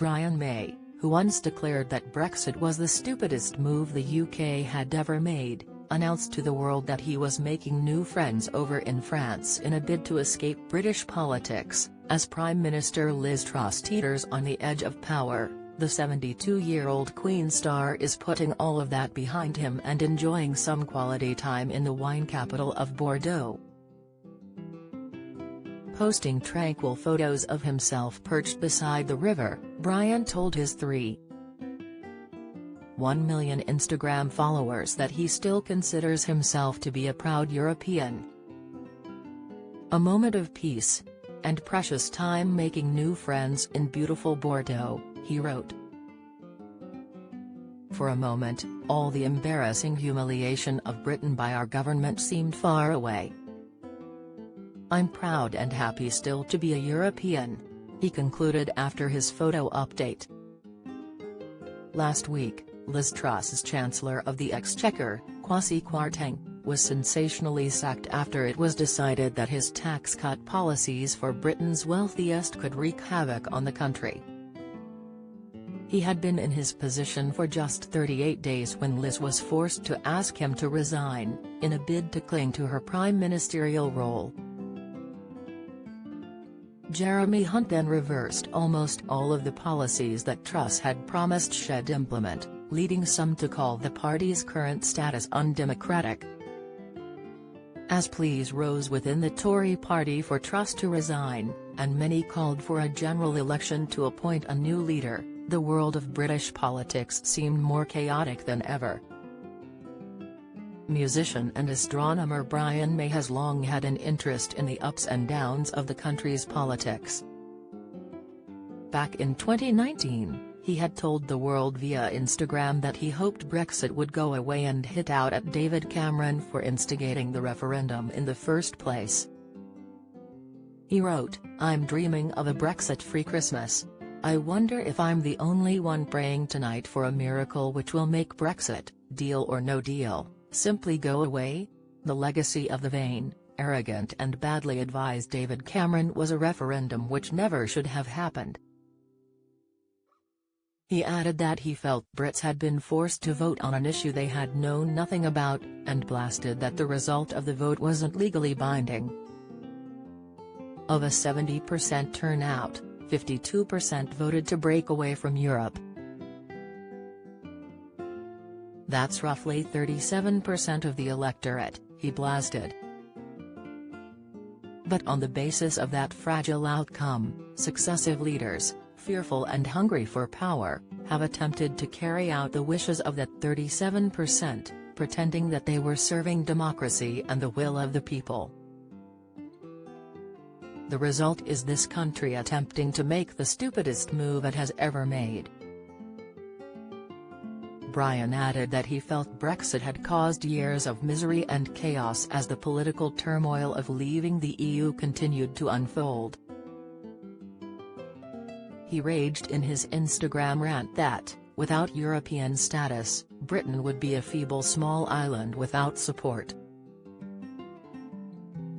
Brian May, who once declared that Brexit was the stupidest move the UK had ever made, announced to the world that he was making new friends over in France in a bid to escape British politics. As Prime Minister Liz Truss teeters on the edge of power, the 72-year-old Queen star is putting all of that behind him and enjoying some quality time in the wine capital of Bordeaux. Posting tranquil photos of himself perched beside the river, Brian told his 3.1 million Instagram followers that he still considers himself to be a proud European. A moment of peace and precious time making new friends in beautiful Bordeaux, he wrote. For a moment, all the embarrassing humiliation of Britain by our government seemed far away. I'm proud and happy still to be a European, he concluded after his photo update. Last week, Liz Truss's Chancellor of the Exchequer, Kwasi Kwarteng, was sensationally sacked after it was decided that his tax cut policies for Britain's wealthiest could wreak havoc on the country. He had been in his position for just 38 days when Liz was forced to ask him to resign, in a bid to cling to her prime ministerial role. Jeremy Hunt then reversed almost all of the policies that Truss had promised she'd implement, leading some to call the party's current status undemocratic. As pleas rose within the Tory party for Truss to resign, and many called for a general election to appoint a new leader, the world of British politics seemed more chaotic than ever. Musician and astronomer Brian May has long had an interest in the ups and downs of the country's politics. Back in 2019, he had told the world via Instagram that he hoped Brexit would go away and hit out at David Cameron for instigating the referendum in the first place. He wrote, "I'm dreaming of a Brexit-free Christmas. I wonder if I'm the only one praying tonight for a miracle which will make Brexit, deal or no deal, simply go away." The legacy of the vain, arrogant and badly advised David Cameron was a referendum which never should have happened. He added that he felt Brits had been forced to vote on an issue they had known nothing about, and blasted that the result of the vote wasn't legally binding. Of a 70% turnout, 52% voted to break away from Europe. That's roughly 37% of the electorate, he blasted. But on the basis of that fragile outcome, successive leaders, fearful and hungry for power, have attempted to carry out the wishes of that 37%, pretending that they were serving democracy and the will of the people. The result is this country attempting to make the stupidest move it has ever made. Brian added that he felt Brexit had caused years of misery and chaos as the political turmoil of leaving the EU continued to unfold. He raged in his Instagram rant that, without European status, Britain would be a feeble small island without support.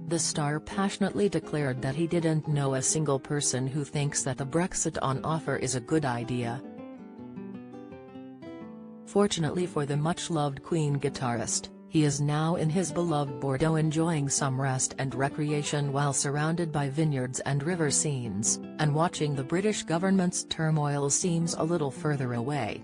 The star passionately declared that he didn't know a single person who thinks that the Brexit on offer is a good idea. Fortunately for the much-loved Queen guitarist, he is now in his beloved Bordeaux enjoying some rest and recreation while surrounded by vineyards and river scenes, and watching the British government's turmoil seems a little further away.